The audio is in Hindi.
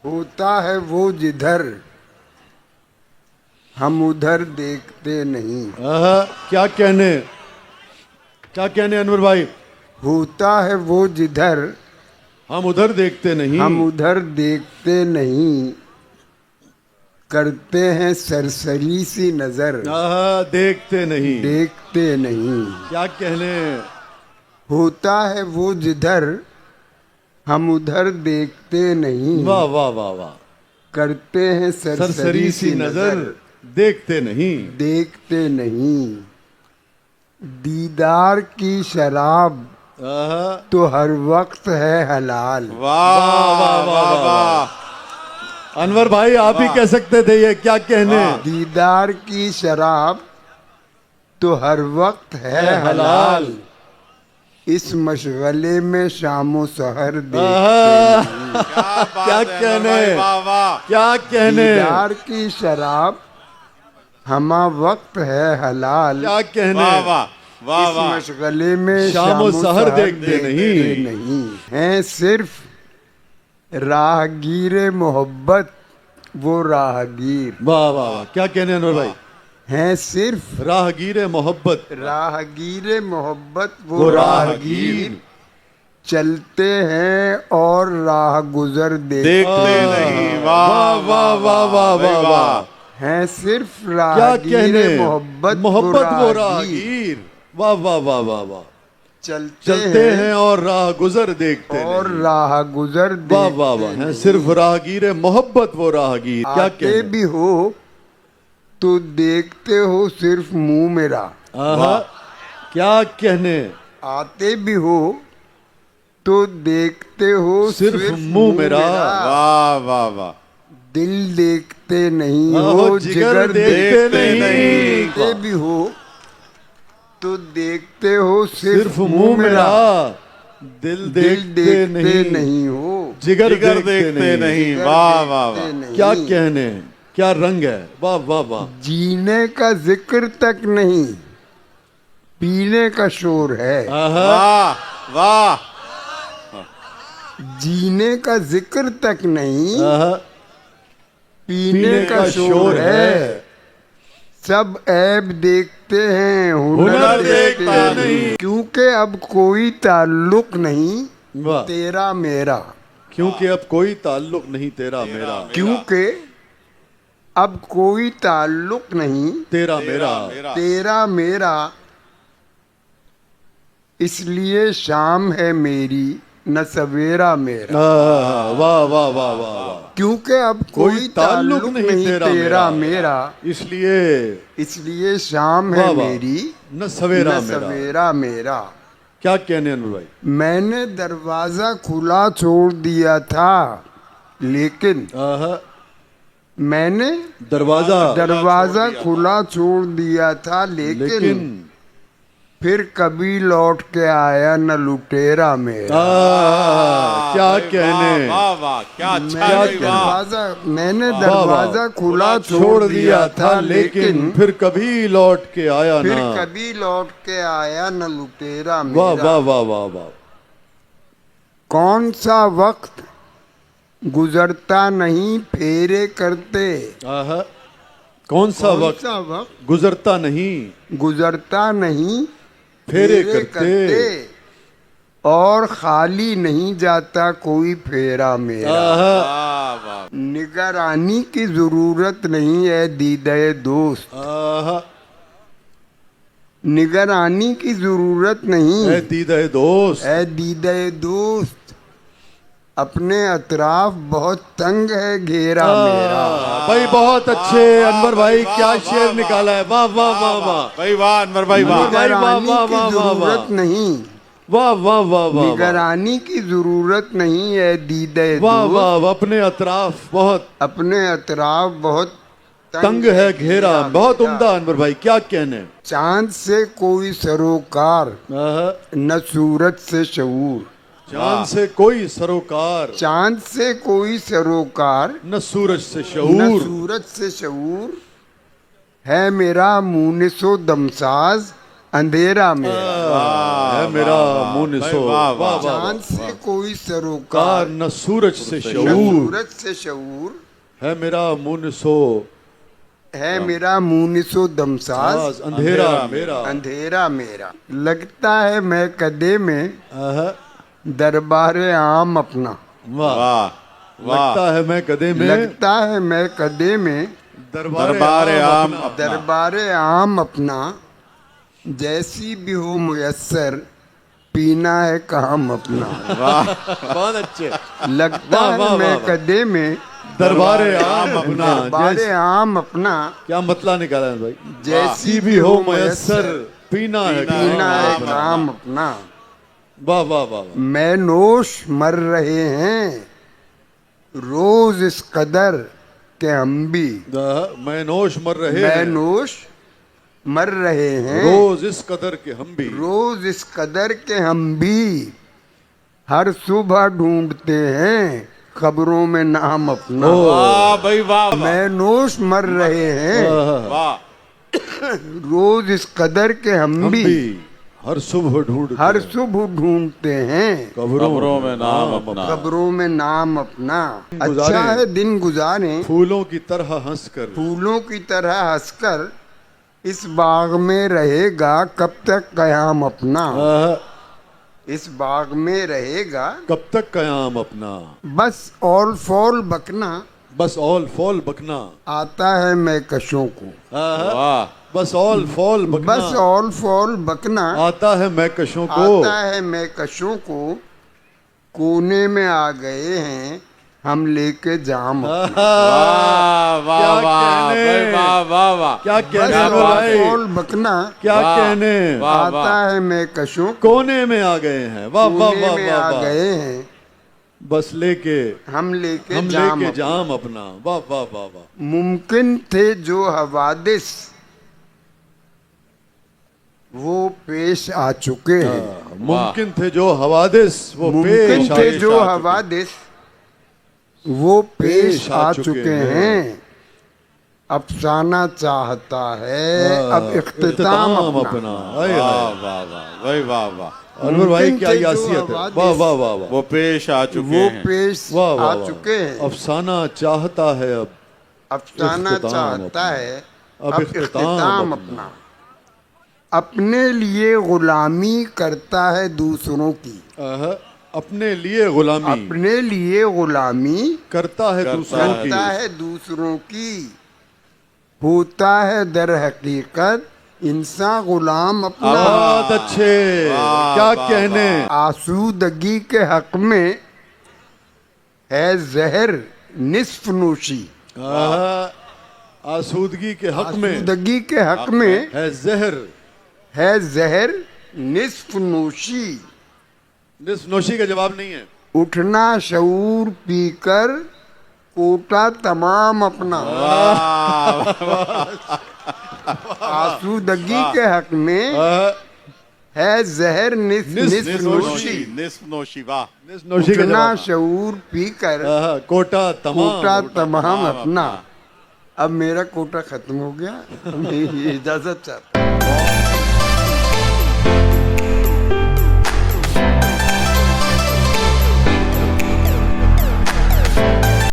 होता है वो जिधर हम उधर देखते नहीं। क्या कहने अनवर भाई। होता है वो जिधर हम उधर देखते नहीं। हम उधर देखते नहीं। करते हैं सरसरी सी नजर देखते नहीं। देखते नहीं। क्या कहने। होता है वो जिधर हम उधर देखते नहीं। वाह वाह वाह वाह। करते हैं सरसरी सी नजर देखते नहीं। देखते नहीं। दीदार की शराब तो हर वक्त है हलाल। वाह वाह वाह वाह। अनवर भाई आप ही कह सकते थे ये। क्या कहने। दीदार की शराब तो हर वक्त है हलाल। इस मशगले में शामो सहर देखते क्या कहने। क्या कहने। दीदार की शराब हमा वक्त है हलाल। क्या कहने। इस मशगले में शामो सहर देखते नहीं। हैं सिर्फ राहगीरे मोहब्बत वो राहगीर। वाह वाह वाह। क्या कहने अनवर भाई। हैं सिर्फ राहगीर मोहब्बत। राहगीरे मोहब्बत वो राहगीर। चलते हैं और राह गुजर देखते नहीं। वाह वाह वाह वाह वाह वाह। हैं सिर्फ क्या कहने। राहगीरे मोहब्बत वो राहगीर। वाह वाह वाह वाह वाह। चलते हैं और राह गुजर देखते और नहीं। राह गुजर वाह वाह वाह। हैं सिर्फ राहगीर मोहब्बत वो राहगीर। क्या आते कहने। भी हो तो देखते हो सिर्फ मुंह मेरा। क्या कहने। आते भी हो तो देखते हो सिर्फ मुंह मेरा। वाह वाह वाह। दिल देखते नहीं हो जिगर देखते नहीं। देखते भी हो तो देखते हो सिर्फ मुंह मेरा। दिल देखते नहीं हो जिगर देखते नहीं। वाह वाह वाह। क्या कहने। क्या रंग है। वाह वाह वाह। जीने का जिक्र तक नहीं पीने का शोर है। वाह वाह। जीने का जिक्र तक नहीं पीने का शोर शोर है। सब ऐब देखते हैं हुनर देखते नहीं। क्योंकि अब कोई ताल्लुक नहीं वाह। तेरा मेरा। क्योंकि अब कोई ताल्लुक नहीं तेरा मेरा। क्योंकि अब कोई ताल्लुक नहीं तेरा मेरा। तेरा मेरा। इसलिए शाम है मेरी न सवेरा मेरा। वाह वाह वाह वाह वाह। क्योंकि अब कोई ताल्लुक नहीं तेरा मेरा। इसलिए शाम है मेरी न सवेरा न मेरा। सवेरा मेरा। क्या कहने अनवर भाई। मैंने दरवाजा खुला छोड़ दिया था लेकिन मैंने दरवाजा खुला छोड़ दिया था लेकिन फिर कभी लौट के आया न लुटेरा मेरा। क्या कहने। वाह वाह। क्या अच्छा। मैंने दरवाजा खुला छोड़ दिया था लेकिन फिर कभी लौट के आया फिर ना। कभी लौट के आया न लुटेरा वाह मेरा। वाह वाह वाह वाह। कौन सा वक्त गुजरता नहीं फेरे करते। कौन सा वक्त गुजरता नहीं गुजरता नहीं फेरे करते। और खाली नहीं जाता कोई फेरा मेरा। निगरानी की जरूरत नहीं है दीदे दोस्त। निगरानी की जरूरत नहीं है दीदे दोस्त। है दीदे दोस्त। अपने अतराफ बहुत तंग है घेरा मेरा। भाई बहुत अच्छे अनवर भाई। क्या शेर निकाला है। वाह वाह वाह वाह भाई वाह अनवर भाई वाह। निगरानी की जरूरत नहीं वाह वाह वाह वाह। निगरानी की जरूरत नहीं है दीदे वाह दोस्त। वाह। अपने अतराफ बहुत अपने अतराफ बहुत तंग है घेरा। बहुत उम्दा अनवर भाई। क्या कहने। चांद से कोई सरोकार न सूरज से शऊर। चांद से कोई सरोकार चांद से कोई सरोकार न सूरज से न शऊर। सूरज से शऊर। है मेरा मुनिसो दमसाज अंधेरा मेरा। है मेरा मुनिसो। वाह, वाह, वाह। चांद से कोई कार सरोकार, न सूरज से न शऊर, सूरज से शऊर, है मेरा मुनिसो है मेरा मुनिसो दमसाज, अंधेरा मेरा। अंधेरा मेरा। लगता है मैं कदे में आहा, दरबारे आम अपना, वाह। वाह वाह लगता है मैं कदे में लगता है मैं कदे में दरबारे आम अपना। दरबारे आम अपना, जैसी भी हो मुयस्सर पीना है काम अपना। वाह बहुत अच्छे। लगता वाह, है वाह, मैं वाह, वाह। कदे में दरबारे आम अपना, दरबारे जैसी- आम अपना, क्या मतलब निकाला है भाई? जैसी भी हो मयस्सर पीना है पीना है काम। काम अपना। वाह वाह वाह वाह। मैं नोश मर रहे हैं रोज इस कदर के हम भी, मैं नोश मर रहे मैं हैं नोश मर रहे हैं रोज इस कदर के हम भी। रोज इस कदर के हम भी, हर सुबह ढूंढते हैं खबरों में नाम अपना। वाह भाई वाह मैं नोश मर रहे हैं वाह रोज इस कदर के हम हम भी, भी हर सुबह ढूंढते हर हैं सुबह ढूंढते हैं खबरों में नाम अपना। खबरों में नाम अपना। गुजारे। अच्छा है दिन गुजारे फूलों की तरह हंसकर। फूलों की तरह हंसकर, इस बाग में रहेगा कब तक कयाम अपना। आहा, इस बाग में रहेगा कब तक कयाम अपना। बस ऑल फॉल बकना, बस ऑल फॉल बकना। आता है मैं कशों को। आहा, वाह बस ऑल फॉल बकना। बस ऑल फॉल बकना, आता है मैं कशों को। आता है मैं कशों को, कोने में आ गए हैं हम लेके जाम अपना। वाह वाह क्या वाह कहने? भाई वाह वाह वाह क्या बस कहने ऑल भाई? फॉल बकना, क्या वाह, कहने? वाह, आता है मैं कशों को, कोने में आ गए हैं। वाह वाह कोने वाह में वाह आ वाह। गए हैं बस लेके हम लेके हम जाम लेके अपना। जाम अपना। वाह वाह वाह वाह। मुमकिन थे जो हवादिस वो पेश आ चुके हैं। मुमकिन थे जो हवादिस वो मुमकिन पेश थे आए। जो आ चुके। हवादिस वो पेश आ चुके हैं। अफसाना चाहता है अब इख्तिताम अपना। हाय वाह हाय। वाह वाह भाई वाह वाह। अनवर भाई मुमकिन क्या थे जो यासियत है। हवादिस वाह वाह वाह वाह। वो पेश आ चुके वो हैं। पेश वाह वाह आ वाह। चुके हैं। अफसाना चाहता है अब अफसाना इख्तिताम चाहता अपना। है अब अब इख्तिताम इख्तिताम अपना। अपना। अपने लिए गुलामी करता है दूसरों की, आहा, अपने लिए गुलामी अपने लिए गुलामी करता है करता दूसरों की। करता है दूसरों की, होता है दर हकीकत इंसान गुलाम अपना। बहुत अच्छे। वाह, क्या वाह, कहने? आसूदगी के हक में है जहर निस्फ नोशी। आहा, आसूदगी के हक में आसूदगी के हक में है जहर है जहर निस्फ नोशी। नोशी का जवाब नहीं है। उठना शऊर पीकर कोटा तमाम अपना। आसूदगी के हक में आहा, है जहर निस्फ नोशी। निस्फ नोशी वाह नोशी का उठना जवाब। शऊर पीकर आहा, कोटा तमाम। कोटा तमाम तमाम अपना। अब मेरा कोटा खत्म हो गया, मैं ये इजाजत चाहता हूँ।